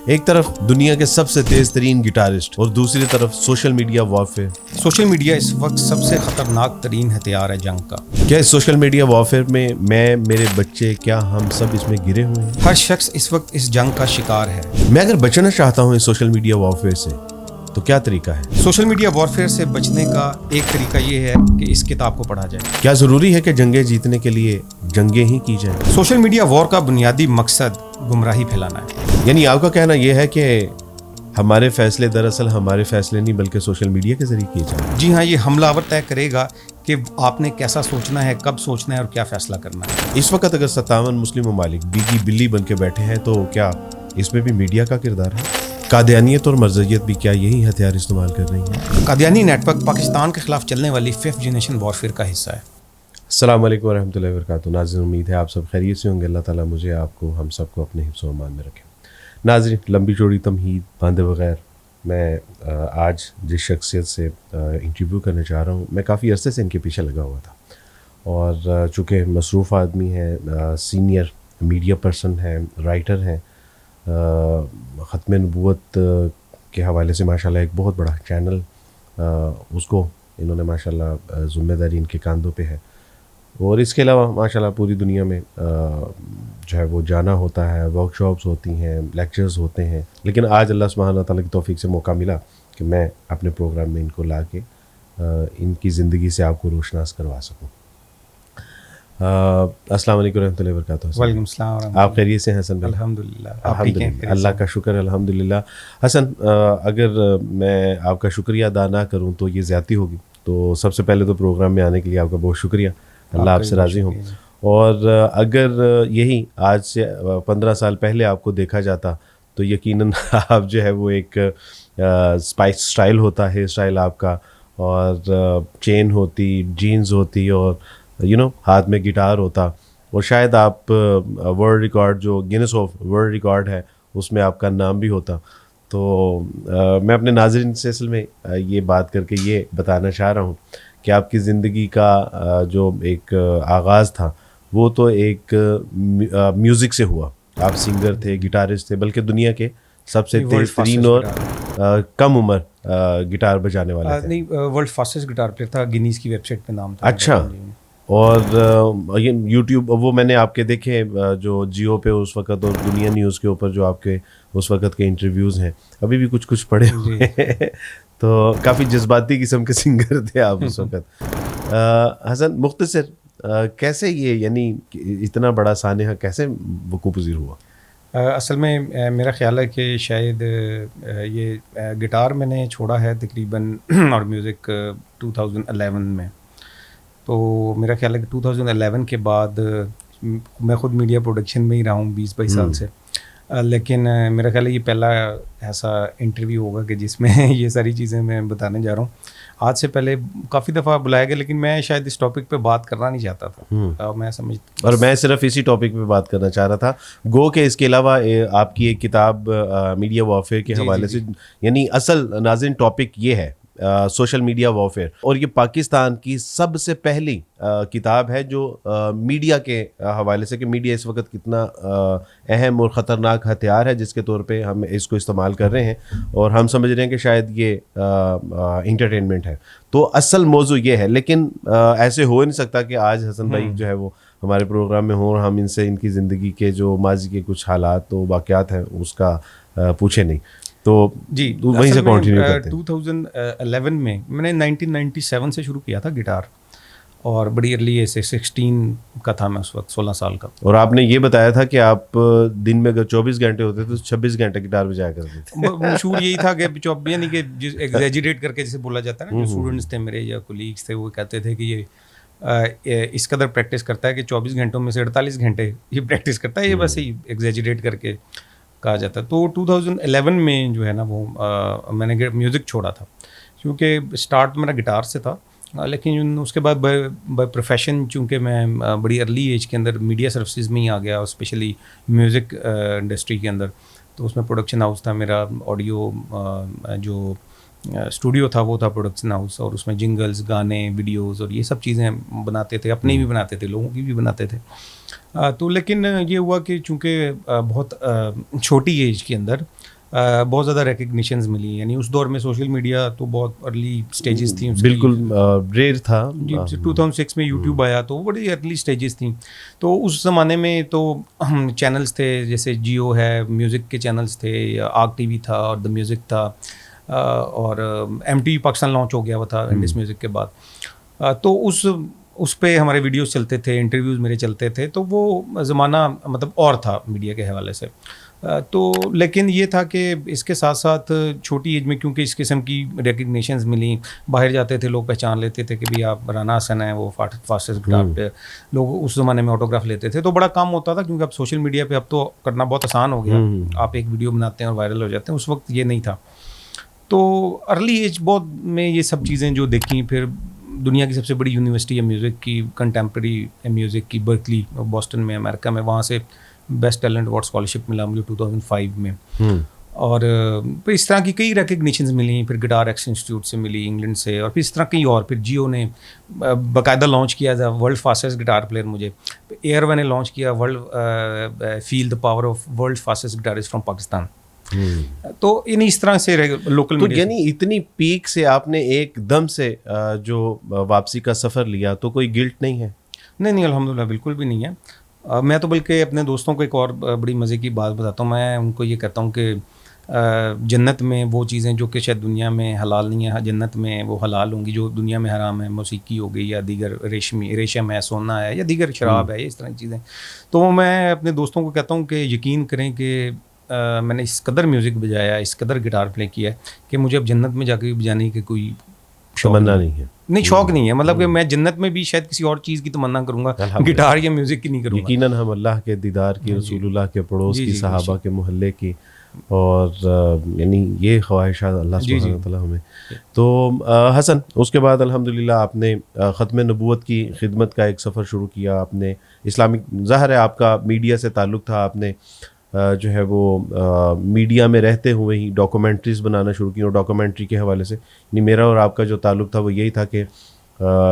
ایک طرف دنیا کے سب سے تیز ترین گٹارسٹ اور دوسری طرف social media warfare. Social media اس وقت سب سے خطرناک ترین ہتھیار ہے جنگ کا. کیا اس سوشل میڈیا وارفیئر میں میرے بچے، کیا ہم سب اس میں گرے ہوئے ہیں؟ ہر شخص اس وقت اس جنگ کا شکار ہے. میں اگر بچنا چاہتا ہوں اس سوشل میڈیا وارفیئر سے تو کیا طریقہ ہے؟ سوشل میڈیا وارفیئر سے بچنے کا ایک طریقہ یہ ہے کہ اس کتاب کو پڑھا جائے. کیا ضروری ہے کہ جنگیں جیتنے کے لیے جنگیں ہی کی جائیں؟ سوشل میڈیا وار کا بنیادی مقصد گمراہی پھیلانا ہے. یعنی آپ کا کہنا یہ ہے کہ ہمارے فیصلے دراصل ہمارے فیصلے نہیں بلکہ سوشل میڈیا کے ذریعے کیے جائیں؟ جی ہاں، یہ حملہ آور طے کرے گا کہ آپ نے کیسا سوچنا ہے، کب سوچنا ہے اور کیا فیصلہ کرنا ہے. اس وقت اگر 57 مسلم ممالک بیگی بلی بن کے بیٹھے ہیں تو کیا اس میں بھی میڈیا کا کردار ہے؟ قادیانیت اور مرزیت بھی کیا یہی ہتھیار استعمال کر رہی ہیں؟ قادیانی نیٹ ورک پاکستان کے خلاف چلنے والی 5th جنریشن وارفیئر کا حصہ ہے. السلام علیکم ورحمۃ اللہ وبرکاتہ. ناظرین، امید ہے آپ سب خیریت سے ہوں گے. اللہ تعالیٰ مجھے، آپ کو، ہم سب کو اپنے حفظ و امان میں رکھے. ناظرین، لمبی چوڑی تمہید باندھے بغیر میں آج جس شخصیت سے انٹرویو کرنے چاہ رہا ہوں، میں کافی عرصے سے ان کے پیچھے لگا ہوا تھا، اور چونکہ مصروف آدمی ہیں، سینئر میڈیا پرسن ہیں، رائٹر ہیں، ختم نبوت کے حوالے سے ماشاءاللہ ایک بہت بڑا چینل اس کو انہوں نے ماشاءاللہ ذمہ داری ان کے کاندھوں پہ ہے، اور اس کے علاوہ ماشاءاللہ پوری دنیا میں جو ہے وہ جانا ہوتا ہے، ورک شاپس ہوتی ہیں، لیکچرز ہوتے ہیں. لیکن آج اللہ سبحانہ تعالیٰ کی توفیق سے موقع ملا کہ میں اپنے پروگرام میں ان کو لا کے ان کی زندگی سے آپ کو روشناس کروا سکوں. السلام علیکم ورحمۃ اللہ وبرکاتہ. وعلیکم السلام. آپ خیریت سے ہیں حسن بھائی؟ الحمدللہ، اللہ کا شکر، الحمدللہ. حسن، اگر میں آپ کا شکریہ ادا نہ کروں تو یہ زیادتی ہوگی. تو سب سے پہلے تو پروگرام میں آنے کے لیے آپ کا بہت شکریہ، اللہ آپ سے راضی ہوں. اور اگر یہی آج سے 15 سال پہلے آپ کو دیکھا جاتا تو یقیناً آپ جو ہے وہ ایک اسٹائل ہوتا ہے، اسٹائل آپ کا، اور چین ہوتی، جینز ہوتی، اور ہاتھ میں گٹار ہوتا، اور شاید آپ ورلڈ ریکارڈ جو گینس آف ورلڈ ریکارڈ ہے اس میں آپ کا نام بھی ہوتا. تو میں اپنے ناظرین سے اصل میں یہ بات کر کے یہ بتانا چاہ رہا ہوں کہ آپ کی زندگی کا جو ایک آغاز تھا وہ تو ایک میوزک سے ہوا. آپ سنگر تھے، گٹارسٹ تھے، بلکہ دنیا کے سب سے تیز ترین اور کم عمر گٹار بجانے والے تھے. نہیں، ورلڈ فاسٹسٹ گٹار پلیئر تھا، گینیز کی ویب سائٹ پہ نام تھا. اچھا. اور یوٹیوب وہ میں نے آپ کے دیکھے جو جیو پہ اس وقت، اور دنیا نیوز کے اوپر جو آپ کے اس وقت کے انٹرویوز ہیں، ابھی بھی کچھ پڑے ہوئے ہیں. تو کافی جذباتی قسم کے سنگر تھے آپ اس وقت. حسن، مختصر کیسے یہ یعنی اتنا بڑا سانحہ کیسے وقوع پذیر ہوا؟ اصل میں میرا خیال ہے کہ شاید یہ گٹار میں نے چھوڑا ہے تقریباً اور میوزک 2011 میں. تو میرا خیال ہے کہ 2011 کے بعد میں خود میڈیا پروڈکشن میں ہی رہا ہوں 20-22 سال سے، لیکن میرا خیال ہے یہ پہلا ایسا انٹرویو ہوگا کہ جس میں یہ ساری چیزیں میں بتانے جا رہا ہوں. آج سے پہلے کافی دفعہ بلایا گیا، لیکن میں شاید اس ٹاپک پہ بات کرنا نہیں چاہتا تھا. میں اور میں صرف اسی ٹاپک پہ بات کرنا چاہ رہا تھا. گو کہ اس کے علاوہ آپ کی ایک کتاب میڈیا وارفیئر کے حوالے سے، یعنی اصل ناظرین ٹاپک یہ ہے سوشل میڈیا وارفیئر، اور یہ پاکستان کی سب سے پہلی کتاب ہے جو میڈیا کے حوالے سے، کہ میڈیا اس وقت کتنا اہم اور خطرناک ہتھیار ہے جس کے طور پہ ہم اس کو استعمال کر رہے ہیں، اور ہم سمجھ رہے ہیں کہ شاید یہ انٹرٹینمنٹ ہے. تو اصل موضوع یہ ہے. لیکن ایسے ہو نہیں سکتا کہ آج حسن بھائی جو ہے وہ ہمارے پروگرام میں ہوں اور ہم ان سے ان کی زندگی کے جو ماضی کے کچھ حالات و واقعات ہیں اس کا پوچھے نہیں. تو جی وہیں سے کنٹینیو کرتے ہیں. 2011 میں نے 1997 سے شروع کیا تھا گٹار، اور بڑی ارلی ایج سے 16 کا تھا میں اس وقت، 16 سال کا. اور آپ نے یہ بتایا تھا کہ آپ دن میں اگر 24 گھنٹے ہوتے تو 26 گھنٹے گٹار بجایا کرتے تھے. مشہور یہی تھا کہ یعنی کہ ایگزیجریٹ کر کے جسے بولا جاتا ہے نا، جو اسٹوڈنٹس تھے میرے یا کولیگس تھے وہ کہتے تھے کہ یہ اس قدر پریکٹس کرتا ہے کہ 24 گھنٹوں میں سے 48 گھنٹے یہ پریکٹس کرتا ہے. یہ بس ہی ایگزیجریٹ کر کے کہا جاتا ہے. تو 2011 میں جو ہے نا وہ میں نے میوزک چھوڑا تھا، کیونکہ اسٹارٹ میرا گٹار سے تھا، لیکن اس کے بعد بائی پروفیشن چونکہ میں بڑی ارلی ایج کے اندر میڈیا سروسز میں ہی آ گیا، اسپیشلی میوزک انڈسٹری کے اندر. تو اس میں پروڈکشن ہاؤس تھا میرا، آڈیو جو اسٹوڈیو تھا وہ تھا پروڈکشن ہاؤس، اور اس میں جنگلز، گانے، ویڈیوز اور یہ سب چیزیں بناتے تھے، اپنے بھی بناتے تھے، لوگوں کی بھی بناتے تھے. تو لیکن یہ ہوا کہ چونکہ بہت چھوٹی ایج کے اندر بہت زیادہ ریکگنیشنز ملی. یعنی اس دور میں سوشل میڈیا تو بہت ارلی سٹیجز تھیں, بالکل ریئر تھا. جی 2006 میں یوٹیوب آیا تو وہ بڑی ارلی سٹیجز تھیں. تو اس زمانے میں تو چینلز تھے جیسے جیو ہے, میوزک کے چینلز تھے, آگ ٹی وی تھا اور دا میوزک تھا, اور M T V Pakistan launch ہو گیا ہوا تھا انڈس میوزک کے بعد. تو اس پہ ہمارے ویڈیوز چلتے تھے, انٹرویوز میرے چلتے تھے. تو وہ زمانہ مطلب اور تھا میڈیا کے حوالے سے. تو لیکن یہ تھا کہ اس کے ساتھ ساتھ چھوٹی ایج میں کیونکہ اس قسم کی ریکگنیشنز ملیں, باہر جاتے تھے لوگ پہچان لیتے تھے کہ بھئی آپ رانا حسن ہیں, وہ فاسٹسٹ گٹار پہ لوگ اس زمانے میں آٹوگراف لیتے تھے. تو بڑا کام ہوتا تھا کیونکہ اب سوشل میڈیا پہ اب تو کرنا بہت آسان ہو گیا, آپ ایک ویڈیو بناتے ہیں اور وائرل ہو جاتے ہیں. اس وقت یہ نہیں تھا. تو ارلی ایج بہت میں یہ سب چیزیں جو دیکھیں, پھر دنیا کی سب سے بڑی یونیورسٹی ہے میوزک کی, کنٹمپریری میوزک کی, برکلی بوسٹن میں امریکہ میں, وہاں سے بیسٹ ٹیلنٹ اوارڈ اسکالرشپ ملا مجھے 2005 میں. اور پھر اس طرح کی کئی ریکگنیشنز ملیں. پھر گٹار ایکس انسٹیٹیوٹ سے ملی انگلینڈ سے, اور پھر اس طرح کئی اور. پھر جیو نے باقاعدہ لانچ کیا تھا ورلڈ فاسٹسٹ گٹار پلیئر مجھے. ایئر نے لانچ کیا world feel the power of world fastest guitarist from Pakistan. تو اس طرح سے لوکل میڈیا, یعنی اتنی پیک سے آپ نے ایک دم سے جو واپسی کا سفر لیا, تو کوئی گلٹ نہیں ہے؟ نہیں الحمدللہ بالکل بھی نہیں ہے. میں تو بلکہ اپنے دوستوں کو ایک اور بڑی مزے کی بات بتاتا ہوں. میں ان کو یہ کہتا ہوں کہ جنت میں وہ چیزیں جو کہ شاید دنیا میں حلال نہیں ہیں, جنت میں وہ حلال ہوں گی جو دنیا میں حرام ہے. موسیقی ہو گئی یا دیگر ریشم ہے, سونا ہے, یا دیگر شراب ہے, اس طرح کی چیزیں. تو میں اپنے دوستوں کو کہتا ہوں کہ یقین کریں کہ میں نے اس قدر میوزک بجایا, اس قدر گٹار پلے کیا ہے کہ مجھے اب جنت میں جا کے بجانے کی کوئی تمنا نہیں ہے. نہیں, شوق نہیں ہے. مطلب کہ میں جنت میں بھی شاید کسی اور چیز کی تمنا کروں گا, گٹار یا میوزک کی نہیں کروں گا. یقیناً ہم اللہ کے دیدار کی, رسول اللہ کے پڑوس کی, صحابہ کے محلے کی, اور یعنی یہ خواہشات اللہ سبحانہ وتعالیٰ ہمیں. تو حسن, اس کے بعد الحمدللہ آپ نے ختم نبوت کی خدمت کا ایک سفر شروع کیا. آپ نے اسلامک, ظاہر ہے آپ کا میڈیا سے تعلق تھا, آپ نے جو ہے وہ میڈیا میں رہتے ہوئے ہی ڈاکومنٹریز بنانا شروع کی. اور ڈاکومنٹری کے حوالے سے یعنی میرا اور آپ کا جو تعلق تھا وہ یہی تھا کہ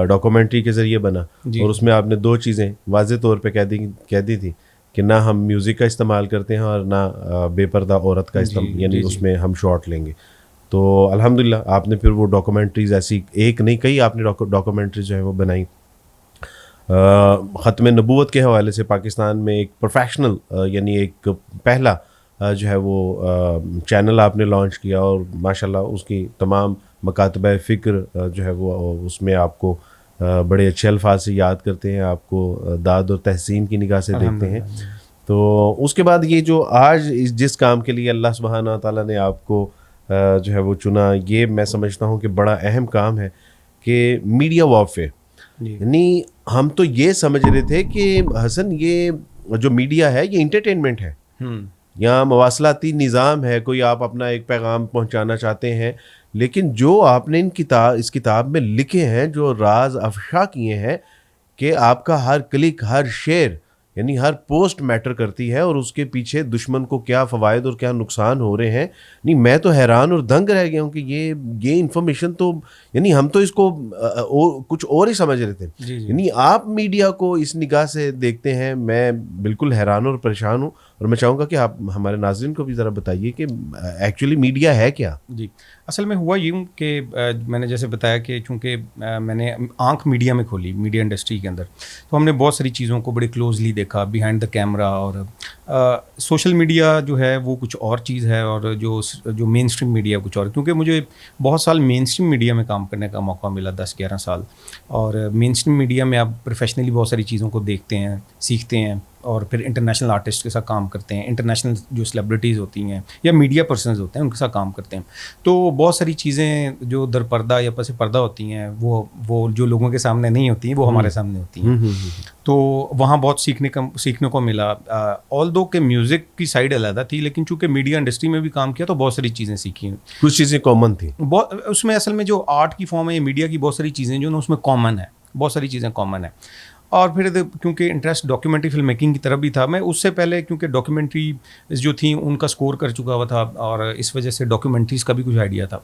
ڈاکومنٹری کے ذریعے بنا, اور اس میں آپ نے دو چیزیں واضح طور پہ کہہ دی تھی کہ نہ ہم میوزک کا استعمال کرتے ہیں اور نہ بے پردہ عورت کا استعمال, یعنی اس میں ہم شارٹ لیں گے. تو الحمدللہ آپ نے پھر وہ ڈاکومنٹریز ایسی ایک نہیں کئی آپ نے ڈاکومنٹریز جو ہے وہ بنائی. ختم نبوت کے حوالے سے پاکستان میں ایک پروفیشنل یعنی ایک پہلا جو ہے وہ چینل آپ نے لانچ کیا, اور ماشاءاللہ اس کی تمام مکاتبہ فکر جو ہے وہ اس میں آپ کو بڑے اچھے الفاظ سے یاد کرتے ہیں, آپ کو داد اور تحسین کی نگاہ سے دیکھتے ہیں. تو اس کے بعد یہ جو آج جس کام کے لیے اللہ سبحانہ تعالیٰ نے آپ کو جو ہے وہ چنا, یہ میں سمجھتا ہوں کہ بڑا اہم کام ہے کہ میڈیا وارفیئر. یعنی ہم تو یہ سمجھ رہے تھے کہ حسن یہ جو میڈیا ہے یہ انٹرٹینمنٹ ہے یا مواصلاتی نظام ہے, کوئی آپ اپنا ایک پیغام پہنچانا چاہتے ہیں, لیکن جو آپ نے اس کتاب میں لکھے ہیں, جو راز افشا کیے ہیں کہ آپ کا ہر کلک, ہر شیئر, یعنی ہر پوسٹ میٹر کرتی ہے, اور اس کے پیچھے دشمن کو کیا فوائد اور کیا نقصان ہو رہے ہیں. نہیں, میں تو حیران اور دنگ رہ گیا ہوں کہ یہ انفارمیشن تو یعنی ہم تو اس کو کچھ اور ہی سمجھ رہے تھے. یعنی آپ میڈیا کو اس نگاہ سے دیکھتے ہیں, میں بالکل حیران اور پریشان ہوں. اور میں چاہوں گا کہ آپ ہمارے ناظرین کو بھی ذرا بتائیے کہ ایکچولی میڈیا ہے کیا. جی, اصل میں ہوا یوں کہ میں نے جیسے بتایا کہ چونکہ میں نے آنکھ میڈیا میں کھولی, میڈیا انڈسٹری کے اندر, تو ہم نے بہت ساری چیزوں کو بڑے کلوزلی دیکھا بیہائنڈ دا کیمرہ. اور سوشل میڈیا جو ہے وہ کچھ اور چیز ہے, اور جو مین اسٹریم میڈیا کچھ اور. کیونکہ مجھے بہت سال مین اسٹریم میڈیا میں کام کرنے کا موقع ملا, 10-11 سال. اور مین اسٹریم میڈیا میں آپ پروفیشنلی بہت ساری چیزوں کو دیکھتے ہیں, سیکھتے ہیں, اور پھر انٹرنیشنل آرٹسٹ کے ساتھ کام کرتے ہیں, انٹرنیشنل جو سیلیبریٹیز ہوتی ہیں یا میڈیا پرسنز ہوتے ہیں ان کے ساتھ کام کرتے ہیں. تو بہت ساری چیزیں جو در پردہ یا پس پردہ ہوتی ہیں وہ جو لوگوں کے سامنے نہیں ہوتی ہیں وہ ہمارے سامنے ہوتی ہیں. تو وہاں بہت سیکھنے کو ملا. آل دو کہ میوزک کی سائڈ علیحدہ تھی, لیکن چونکہ میڈیا انڈسٹری میں بھی کام کیا تو بہت ساری چیزیں سیکھی. کچھ چیزیں کامن تھیں اس میں. اصل میں جو آرٹ کی فارم ہے, میڈیا کی بہت ساری چیزیں جو نا اس میں کامن ہے, بہت ساری چیزیں کامن ہیں. اور پھر کیونکہ انٹرسٹ ڈاکیومنٹری فلم میکنگ کی طرف بھی تھا, میں اس سے پہلے کیونکہ ڈاکیومنٹری جو تھیں ان کا سکور کر چکا ہوا تھا, اور اس وجہ سے ڈاکیومنٹریز کا بھی کچھ آئیڈیا تھا.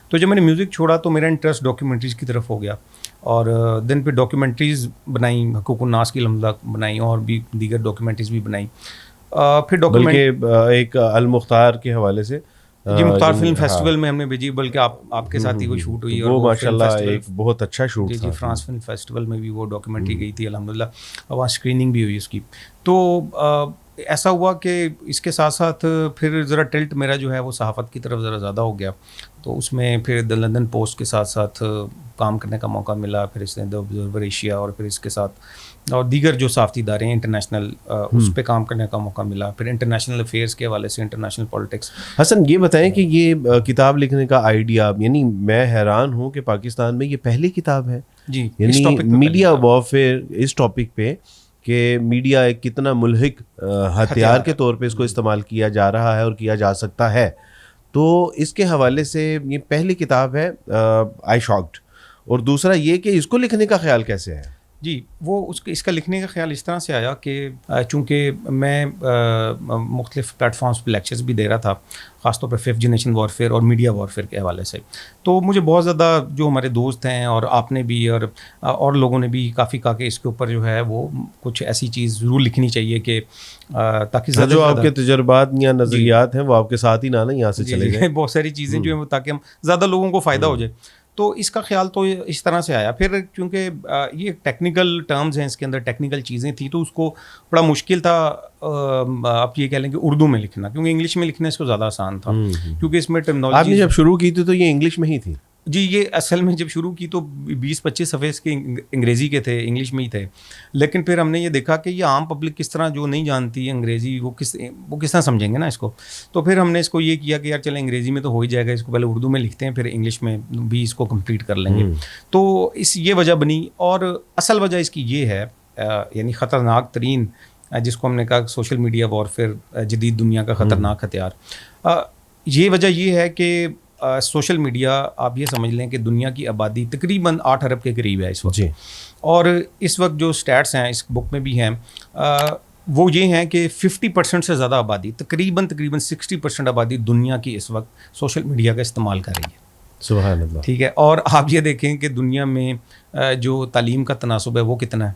تو جب میں نے میوزک چھوڑا تو میرا انٹرسٹ ڈاکیومنٹریز کی طرف ہو گیا, اور دین پھر ڈاکیومنٹریز بنائی, حقوق الناس کی لمحات بنائی, اور بھی دیگر ڈاکیومنٹریز بھی بنائی. پھر بلکہ ایک المختار کے حوالے سے جی مختار فلم فیسٹیول میں ہم نے بھیجی, بلکہ آپ کے ساتھ ہی وہ شوٹ ہوئی, اور وہ ماشاءاللہ ایک بہت اچھا شوٹ تھا. جی فرانس فلم فیسٹیول میں بھی وہ ڈاکیومنٹری گئی تھی الحمدللہ, وہاں اسکریننگ بھی ہوئی اس کی. تو ایسا ہوا کہ اس کے ساتھ ساتھ پھر ذرا ٹلٹ میرا جو ہے وہ صحافت کی طرف ذرا زیادہ ہو گیا, تو اس میں پھر دی لندن پوسٹ کے ساتھ ساتھ کام کرنے کا موقع ملا, پھر اس نے دی آبزرور ایشیا, اور پھر اس کے ساتھ اور دیگر جو صحافتی ادارے ہیں انٹرنیشنل, اس پہ کام کرنے کا موقع ملا, پھر انٹرنیشنل افیئرس کے حوالے سے انٹرنیشنل پالیٹکس. حسن یہ بتائیں کہ یہ کتاب لکھنے کا آئیڈیا, یعنی میں حیران ہوں کہ پاکستان میں یہ پہلی کتاب ہے جی یعنی میڈیا وارفیئر اس ٹاپک پہ, کہ میڈیا ایک کتنا ملحق ہتھیار کے طور پہ اس کو استعمال کیا جا رہا ہے اور کیا جا سکتا ہے, تو اس کے حوالے سے یہ پہلی کتاب ہے, آئی شاکڈ. اور دوسرا یہ کہ اس کو لکھنے کا خیال کیسے ہے؟ جی وہ اس کا لکھنے کا خیال اس طرح سے آیا کہ چونکہ میں مختلف پلیٹ فارمس پہ لیکچرز بھی دے رہا تھا, خاص طور پہ 5th جنریشن وارفیئر اور میڈیا وارفیئر کے حوالے سے, تو مجھے بہت زیادہ جو ہمارے دوست ہیں اور آپ نے بھی اور لوگوں نے بھی کافی کہا کہ اس کے اوپر جو ہے وہ کچھ ایسی چیز ضرور لکھنی چاہیے کہ تاکہ جو آپ کے تجربات یا نظریات ہیں وہ آپ کے ساتھ ہی نہ یہاں سے چلے گئے, بہت ساری چیزیں جو ہیں تاکہ ہم زیادہ لوگوں کو فائدہ ہو جائے. تو اس کا خیال تو اس طرح سے آیا. پھر کیونکہ یہ ٹیکنیکل ٹرمز ہیں, اس کے اندر ٹیکنیکل چیزیں تھیں, تو اس کو بڑا مشکل تھا آپ یہ کہہ لیں کہ اردو میں لکھنا, کیونکہ انگلش میں لکھنے سے زیادہ آسان تھا, کیونکہ اس میں ٹرمنالوجی. آپ نے جب شروع کی تھی تو یہ انگلش میں ہی تھی؟ جی یہ اصل میں جب شروع کی تو 20-25 صفحے اس کے انگریزی کے تھے, انگلش میں ہی تھے, لیکن پھر ہم نے یہ دیکھا کہ یہ عام پبلک کس طرح جو نہیں جانتی انگریزی وہ کس طرح سمجھیں گے نا اس کو. تو پھر ہم نے اس کو یہ کیا کہ یار چلیں انگریزی میں تو ہو ہی جائے گا, اس کو پہلے اردو میں لکھتے ہیں, پھر انگلش میں بھی اس کو کمپلیٹ کر لیں گے. تو یہ وجہ بنی, اور اصل وجہ اس کی یہ ہے, یعنی خطرناک ترین جس کو ہم نے کہا سوشل میڈیا وارفیئر جدید دنیا کا خطرناک ہتھیار, یہ وجہ یہ ہے کہ سوشل میڈیا آپ یہ سمجھ لیں کہ دنیا کی آبادی تقریباً 8 ارب کے قریب ہے اس وقت. اور اس وقت جو سٹیٹس ہیں اس بک میں بھی ہیں, وہ یہ ہیں کہ 50% سے زیادہ آبادی, تقریباً 60% آبادی دنیا کی اس وقت سوشل میڈیا کا استعمال کر رہی ہے. سبحان اللہ. ٹھیک ہے, اور آپ یہ دیکھیں کہ دنیا میں جو تعلیم کا تناسب ہے وہ کتنا ہے,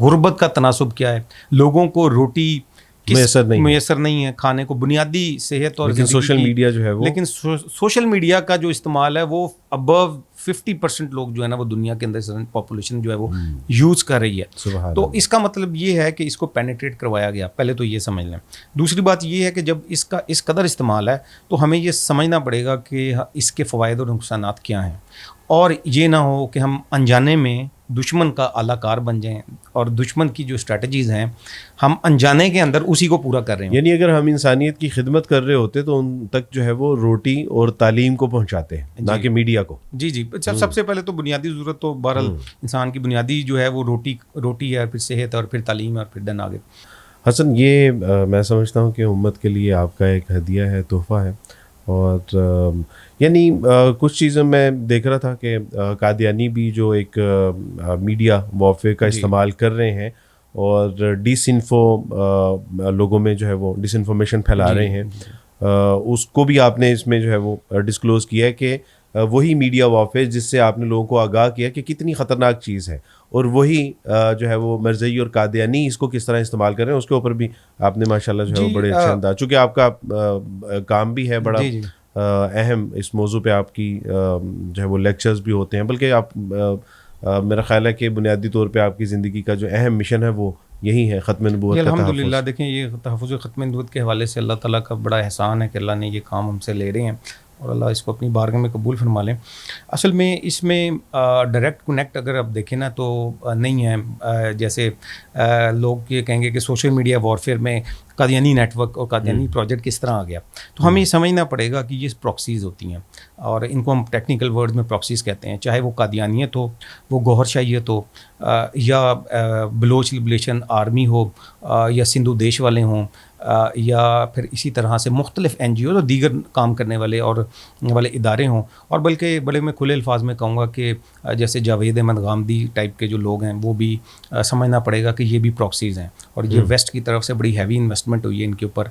غربت کا تناسب کیا ہے, لوگوں کو روٹی میسر نہیں ہے, کھانے کو بنیادی صحت, اور سوشل میڈیا جو ہے وہ, لیکن سوشل میڈیا کا جو استعمال ہے وہ ابو 50% لوگ جو ہے نا وہ دنیا کے اندر پاپولیشن جو ہے وہ یوز کر رہی ہے. تو اس کا مطلب یہ ہے کہ اس کو پینیٹریٹ کروایا گیا, پہلے تو یہ سمجھ لیں. دوسری بات یہ ہے کہ جب اس کا اس قدر استعمال ہے تو ہمیں یہ سمجھنا پڑے گا کہ اس کے فوائد اور نقصانات کیا ہیں, اور یہ نہ ہو کہ ہم انجانے میں دشمن کا اعلیٰ کار بن جائیں, اور دشمن کی جو اسٹریٹجیز ہیں ہم انجانے کے اندر اسی کو پورا کر رہے ہیں. یعنی اگر ہم انسانیت کی خدمت کر رہے ہوتے تو ان تک جو ہے وہ روٹی اور تعلیم کو پہنچاتے ہیں, نہ کہ میڈیا کو. جی جی, سب سے پہلے تو بنیادی ضرورت تو بہرحال انسان کی بنیادی جو ہے وہ روٹی ہے, پھر صحت, اور پھر تعلیم, اور پھر دن آگے. حسن یہ میں سمجھتا ہوں کہ امت کے لیے آپ کا ایک ہدیہ ہے, تحفہ ہے. اور یعنی کچھ چیزیں میں دیکھ رہا تھا کہ قادیانی بھی جو ایک میڈیا وارفیئر کا استعمال کر رہے ہیں, اور ڈس انفو لوگوں میں جو ہے وہ ڈس انفارمیشن پھیلا رہے ہیں, اس کو بھی آپ نے اس میں جو ہے وہ ڈسکلوز کیا ہے کہ وہی میڈیا وارفیئر جس سے آپ نے لوگوں کو آگاہ کیا کہ کتنی خطرناک چیز ہے, اور وہی جو ہے وہ مرزئی اور قادیانی اس کو کس طرح استعمال کر رہے ہیں, اس کے اوپر بھی آپ نے ماشاءاللہ جو ہے وہ بڑے اچھے انداز, چونکہ آپ کا کام بھی ہے بڑا اہم, اس موضوع پہ آپ کی جو ہے وہ لیکچرز بھی ہوتے ہیں, بلکہ آپ میرا خیال ہے کہ بنیادی طور پہ آپ کی زندگی کا جو اہم مشن ہے وہ یہی ہے, ختم نبوت کا تحفظ. الحمدللہ دیکھیں یہ تحفظ ختم نبوت کے حوالے سے اللہ تعالیٰ کا بڑا احسان ہے کہ اللہ نے یہ کام ہم سے لے رہے ہیں, اور اللہ اس کو اپنی بارگاہ میں قبول فرما لیں. اصل میں اس میں ڈائریکٹ کنیکٹ اگر آپ دیکھیں نا تو نہیں ہے, جیسے لوگ یہ کہیں گے کہ سوشل میڈیا وارفیئر میں قادیانی نیٹ ورک اور قادیانی پروجیکٹ کس طرح آ گیا, تو ہمیں یہ سمجھنا پڑے گا کہ یہ پراکسیز ہوتی ہیں, اور ان کو ہم ٹیکنیکل ورڈ میں پراکسیز کہتے ہیں, چاہے وہ قادیانیت ہو, وہ گوہر شاہیت ہو, یا بلوچ لبریشن آرمی ہو, یا سندھو دیش والے ہوں, یا پھر اسی طرح سے مختلف NGOز اور دیگر کام کرنے والے ادارے ہوں. اور بلکہ بڑے میں کھلے الفاظ میں کہوں گا کہ جیسے جاوید احمد غامدی ٹائپ کے جو لوگ ہیں وہ بھی سمجھنا پڑے گا کہ یہ بھی پراکسیز ہیں, اور یہ ویسٹ کی طرف سے بڑی ہیوی انویسٹمنٹ ہوئی ہے ان کے اوپر.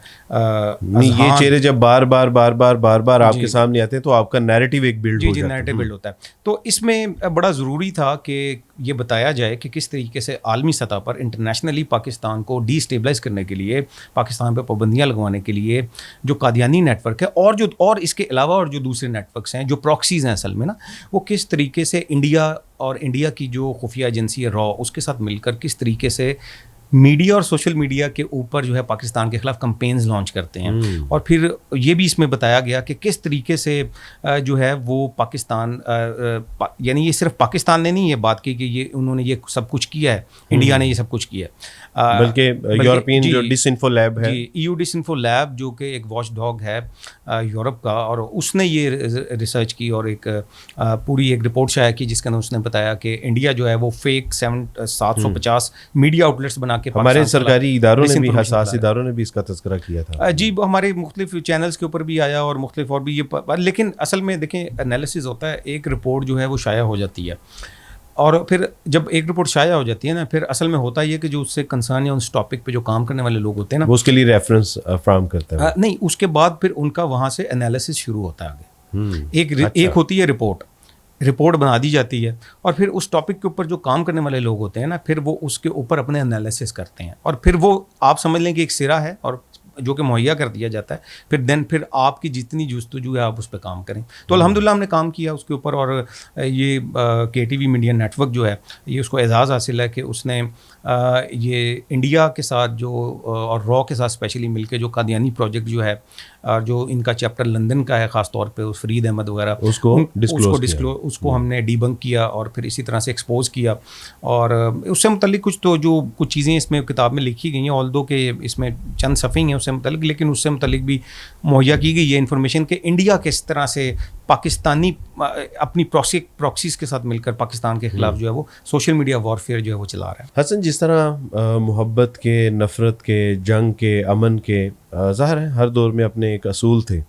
یہ چہرے جب بار بار آپ کے سامنے آتے ہیں تو آپ کا نیریٹو ایک بلڈ ہو جاتا ہے. نیریٹو بلڈ ہوتا ہے. تو اس میں بڑا ضروری تھا کہ یہ بتایا جائے کہ کس طریقے سے عالمی سطح پر انٹرنیشنلی پاکستان کو ڈی اسٹیبلائز کرنے کے لیے پاکستان پاکستان پہ پابندیاں لگوانے کے لیے جو قادیانی نیٹ ورک ہے اور اس کے علاوہ اور جو دوسرے نیٹ ورکس ہیں جو پراکسیز ہیں اصل میں نا، وہ کس طریقے سے انڈیا کی جو خفیہ ایجنسی ہے را، اس کے ساتھ مل کر کس طریقے سے میڈیا اور سوشل میڈیا کے اوپر جو ہے پاکستان کے خلاف کمپینز لانچ کرتے ہیں. اور پھر یہ بھی اس میں بتایا گیا کہ کس طریقے سے جو ہے وہ پاکستان، یعنی یہ صرف پاکستان نے نہیں یہ بات کی کہ یہ انہوں نے یہ سب کچھ کیا ہے، انڈیا نے یہ سب کچھ کیا ہے، بلکہ یورپین جو ڈس انفو لیب ہے، EU ڈس انفو لیب جو کہ ایک واچ ڈاگ ہے یورپ کا، اور اس نے یہ ریسرچ کی اور ایک پوری ایک رپورٹ شائع کی جس کے اندر اس نے بتایا کہ انڈیا جو ہے وہ فیک 750 میڈیا آؤٹلیٹس بنا کے، ہمارے سرکاری اداروں نے بھی، حساس اداروں نے بھی اس کا تذکرہ کیا تھا. جی ہمارے مختلف چینلز کے اوپر بھی آیا اور مختلف اور بھی یہ، لیکن اصل میں دیکھیں انالیسز ہوتا ہے، ایک رپورٹ جو ہے وہ شائع ہو جاتی ہے، اور پھر جب ایک رپورٹ شائع ہو جاتی ہے نا، پھر اصل میں ہوتا یہ کہ جو اس سے کنسرن یا اس ٹاپک پہ جو کام کرنے والے لوگ ہوتے ہیں نا، وہ اس کے لیے ریفرنس فراہم کرتے ہیں. نہیں، اس کے بعد پھر ان کا وہاں سے انالیسس شروع ہوتا ہے آگے. ایک ہوتی ہے رپورٹ بنا دی جاتی ہے، اور پھر اس ٹاپک کے اوپر جو کام کرنے والے لوگ ہوتے ہیں نا، پھر وہ اس کے اوپر اپنے انالیسس کرتے ہیں، اور پھر وہ آپ سمجھ لیں کہ ایک سرا ہے اور جو کہ مہیا کر دیا جاتا ہے، پھر آپ کی جتنی جستجو ہے آپ اس پہ کام کریں. تو الحمدللہ ہم نے کام کیا اس کے اوپر، اور یہ KTV میڈیا نیٹ ورک جو ہے یہ اس کو اعزاز حاصل ہے کہ اس نے یہ انڈیا کے ساتھ جو اور را کے ساتھ اسپیشلی مل کے جو قادیانی پروجیکٹ جو ہے، اور جو ان کا چیپٹر لندن کا ہے خاص طور پہ فرید احمد وغیرہ، اس کو ہم نے ڈی بنک کیا اور پھر اسی طرح سے ایکسپوز کیا. اور اس سے متعلق کچھ چیزیں اس میں کتاب میں لکھی گئی ہیں، آلدو کہ اس میں چند صفحے ہیں اس سے متعلق، لیکن اس سے متعلق بھی مہیا کی گئی یہ انفارمیشن کہ انڈیا کس طرح سے پاکستانی اپنی پراکسیز کے ساتھ مل کر پاکستان کے خلاف جو ہے وہ سوشل میڈیا وارفیئر جو ہے وہ چلا رہا ہے. حسن، جس طرح محبت کے، نفرت کے، جنگ کے، امن کے، ظاہر ہے ہر دور میں اپنے ایک اصول تھے،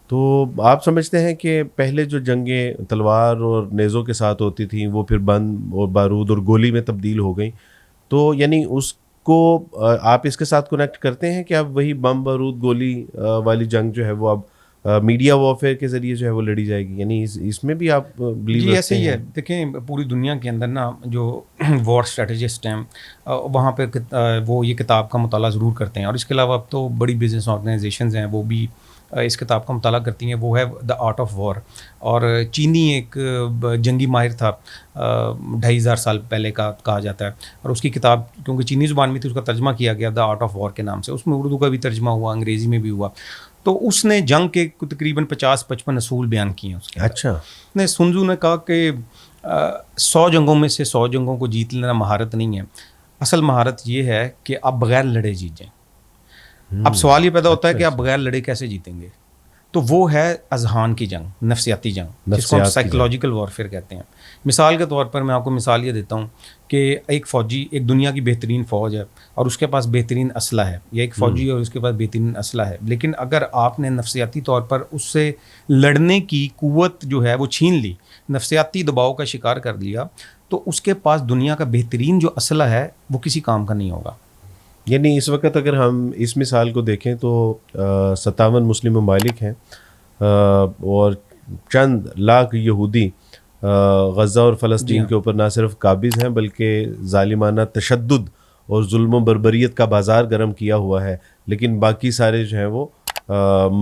تو آپ سمجھتے ہیں کہ پہلے جو جنگیں تلوار اور نیزوں کے ساتھ ہوتی تھیں وہ پھر بند اور بارود اور گولی میں تبدیل ہو گئیں، تو یعنی اس کو آپ اس کے ساتھ کنیکٹ کرتے ہیں کہ اب وہی بم بارود گولی والی جنگ جو ہے وہ اب میڈیا وارفیئر کے ذریعے جو ہے وہ لڑی جائے گی؟ یعنی اس میں بھی آپ بلیو جی ایسے ہی ہے. دیکھیں پوری دنیا کے اندر نا جو وار اسٹریٹجسٹ ہیں وہاں پہ وہ یہ کتاب کا مطالعہ ضرور کرتے ہیں، اور اس کے علاوہ اب تو بڑی بزنس آرگنائزیشنز ہیں وہ بھی اس کتاب کا مطالعہ کرتی ہیں. وہ ہے دا آرٹ آف وار، اور چینی ایک جنگی ماہر تھا 2500 سال پہلے کا کہا جاتا ہے، اور اس کی کتاب کیونکہ چینی زبان میں تھی اس کا ترجمہ کیا گیا دا آرٹ آف وار کے نام سے. اس میں اردو کا بھی ترجمہ ہوا، انگریزی میں بھی ہوا. تو اس نے جنگ کے تقریباً 50-55 اصول بیان کیے ہیں اس کے. اچھا. نے سنزو نے کہا کہ 100 جنگوں میں سے 100 جنگوں کو جیت لینا مہارت نہیں ہے، اصل مہارت یہ ہے کہ آپ بغیر لڑے جیت جائیں. اب سوال یہ پیدا ہوتا ہے کہ آپ بغیر لڑے کیسے جیتیں گے؟ تو وہ ہے اذہان کی جنگ، نفسیاتی جنگ، جس کو ہم سائیکولوجیکل وارفیئر کہتے ہیں. مثال کے طور پر میں آپ کو مثال یہ دیتا ہوں کہ ایک فوجی، ایک دنیا کی بہترین فوج ہے اور اس کے پاس بہترین اسلحہ ہے، یا ایک فوجی اور اس کے پاس بہترین اسلحہ ہے، لیکن اگر آپ نے نفسیاتی طور پر اس سے لڑنے کی قوت جو ہے وہ چھین لی، نفسیاتی دباؤ کا شکار کر لیا، تو اس کے پاس دنیا کا بہترین جو اسلحہ ہے وہ کسی کام کا نہیں ہوگا. یعنی اس وقت اگر ہم اس مثال کو دیکھیں تو 57 مسلم ممالک ہیں اور چند لاکھ یہودی غزہ اور فلسطین کے اوپر نہ صرف قابض ہیں بلکہ ظالمانہ تشدد اور ظلم و بربریت کا بازار گرم کیا ہوا ہے، لیکن باقی سارے جو ہیں وہ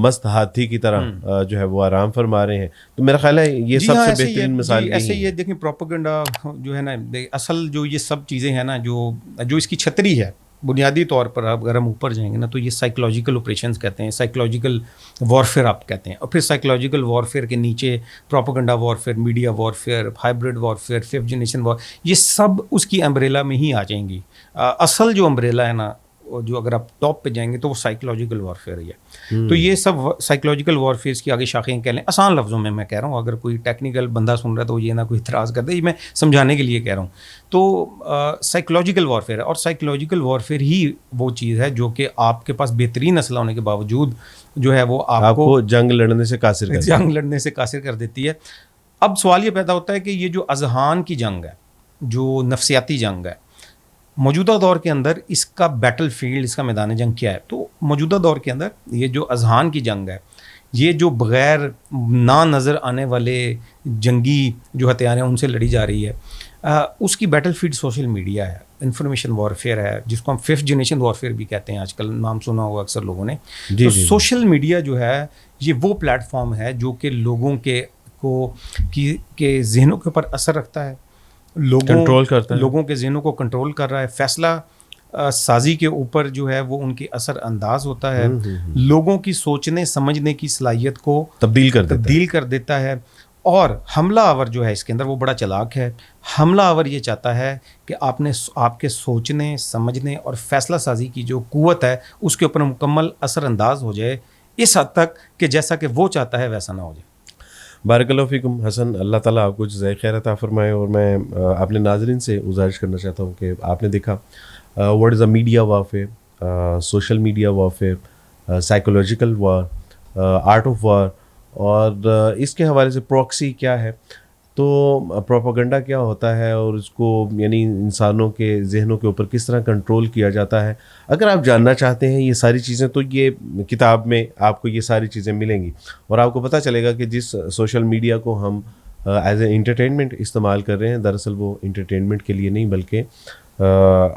مست ہاتھی کی طرح جو ہے وہ آرام فرما رہے ہیں. تو میرا خیال ہے یہ سب سے بہترین مثال ایسے ہی ہے. دیکھیں پروپیگنڈا جو ہے نا، اصل جو یہ سب چیزیں ہیں نا جو اس کی چھتری ہے، بنیادی طور پر اگر ہم اوپر جائیں گے نا تو یہ سائیکولوجیکل آپریشنز کہتے ہیں، سائیکولوجیکل وارفیئر آپ کہتے ہیں. اور پھر سائیکولوجیکل وارفیئر کے نیچے propaganda warfare, media warfare, hybrid warfare, 5th generation war, یہ سب اس کی امبریلا میں ہی آ جائیں گی. اصل جو امبریلا ہے نا، جو اگر آپ ٹاپ پہ جائیں گے تو وہ سائیکولوجیکل وارفیئر ہی ہے. تو یہ سب سائیکولوجیکل وارفیئرس کی آگے شاخیں کہہ لیں، آسان لفظوں میں کہہ رہا ہوں، اگر کوئی ٹیکنیکل بندہ سن رہا ہے تو یہ نہ کوئی اعتراض کرتا ہے، یہ میں سمجھانے کے لیے کہہ رہا ہوں. تو سائیکولوجیکل وارفیئر ہے، اور سائیکولوجیکل وارفیئر ہی وہ چیز ہے جو کہ آپ کے پاس بہترین اسلحہ ہونے کے باوجود جو ہے وہ آپ کو جنگ لڑنے سے قاصر کر دیتی ہے. اب سوال یہ پیدا ہوتا ہے کہ یہ جو اذہان کی جنگ ہے، جو نفسیاتی جنگ ہے، موجودہ دور کے اندر اس کا بیٹل فیلڈ، اس کا میدان جنگ کیا ہے؟ تو موجودہ دور کے اندر یہ جو اذہان کی جنگ ہے، یہ جو بغیر نہ نظر آنے والے جنگی جو ہتھیار ہیں ان سے لڑی جا رہی ہے، اس کی بیٹل فیلڈ سوشل میڈیا ہے. انفارمیشن وارفیئر ہے, جس کو ہم 5th جنریشن وارفیئر بھی کہتے ہیں, آج کل نام سنا ہوگا اکثر لوگوں نے. تو سوشل میڈیا جو ہے یہ وہ پلیٹ فارم ہے جو کہ لوگوں کے ذہنوں کے اوپر اثر رکھتا ہے, لوگوں کے ذہنوں کو کنٹرول کر رہا ہے, فیصلہ سازی کے اوپر جو ہے وہ ان کی اثر انداز ہوتا ہے, لوگوں کی سوچنے سمجھنے کی صلاحیت کو تبدیل کر دیتا ہے. اور حملہ آور جو ہے اس کے اندر وہ بڑا چلاک ہے. حملہ آور یہ چاہتا ہے کہ آپ کے سوچنے سمجھنے اور فیصلہ سازی کی جو قوت ہے اس کے اوپر مکمل اثر انداز ہو جائے, اس حد تک کہ جیسا کہ وہ چاہتا ہے ویسا نہ ہو جائے. بارک اللہ فیکم حسن, اللہ تعالیٰ آپ کو جزائے خیر عطا فرمائے. اور میں اپنے ناظرین سے گزارش کرنا چاہتا ہوں کہ آپ نے دیکھا what is a media warfare, social media warfare, psychological war, art of war, اور اس کے حوالے سے پراکسی کیا ہے, تو پروپیگنڈا کیا ہوتا ہے, اور اس کو یعنی انسانوں کے ذہنوں کے اوپر کس طرح کنٹرول کیا جاتا ہے. اگر آپ جاننا چاہتے ہیں یہ ساری چیزیں تو یہ کتاب میں آپ کو یہ ساری چیزیں ملیں گی, اور آپ کو پتہ چلے گا کہ جس سوشل میڈیا کو ہم ایز اے انٹرٹینمنٹ استعمال کر رہے ہیں, دراصل وہ انٹرٹینمنٹ کے لیے نہیں بلکہ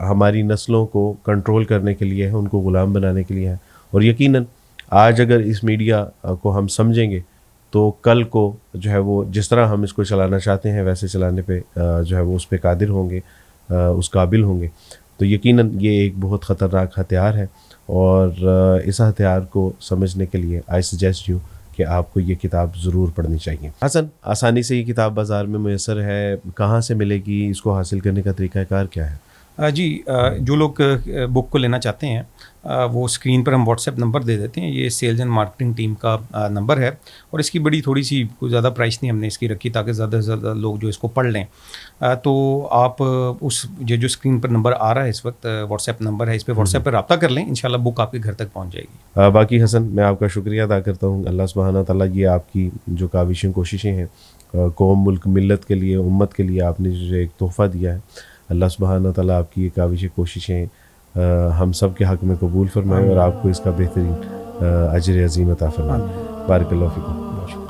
ہماری نسلوں کو کنٹرول کرنے کے لیے ہے, ان کو غلام بنانے کے لیے ہے. اور یقیناً آج اگر اس میڈیا کو ہم سمجھیں گے تو کل کو جو ہے وہ جس طرح ہم اس کو چلانا چاہتے ہیں ویسے چلانے پہ جو ہے وہ اس پہ قادر ہوں گے, اس قابل ہوں گے. تو یقیناً یہ ایک بہت خطرناک ہتھیار ہے, اور اس ہتھیار کو سمجھنے کے لیے آئی سجیسٹ یو کہ آپ کو یہ کتاب ضرور پڑھنی چاہیے. حسن, آسانی سے یہ کتاب بازار میں میسر ہے, کہاں سے ملے گی, اس کو حاصل کرنے کا طریقہ کار کیا ہے؟ جی, جو لوگ بک کو لینا چاہتے ہیں وہ اسکرین پر ہم واٹس ایپ نمبر دے دیتے ہیں, یہ سیلز اینڈ مارکیٹنگ ٹیم کا نمبر ہے, اور اس کی بڑی تھوڑی سی کوئی زیادہ پرائس نہیں ہم نے اس کی رکھی تاکہ زیادہ سے زیادہ لوگ جو اس کو پڑھ لیں. تو آپ اس جو اسکرین پر نمبر آ رہا ہے اس وقت واٹس ایپ نمبر ہے, اس پہ واٹس ایپ پہ رابطہ کر لیں, انشاءاللہ بک آپ کے گھر تک پہنچ جائے گی. باقی حسن, میں آپ کا شکریہ ادا کرتا ہوں. اللہ سبحانہ تعالیٰ یہ آپ کی جو کاوشیں کوششیں ہیں قوم ملک ملت کے لیے, امت کے لیے آپ نے جو ایک تحفہ دیا ہے, اللہ سبحانہ تعالیٰ آپ کی یہ کاوشیں کوششیں ہم سب کے حق میں قبول فرمائے, اور آپ کو اس کا بہترین اجر عظیم عطا فرمائے. بارک اللہ فیکم.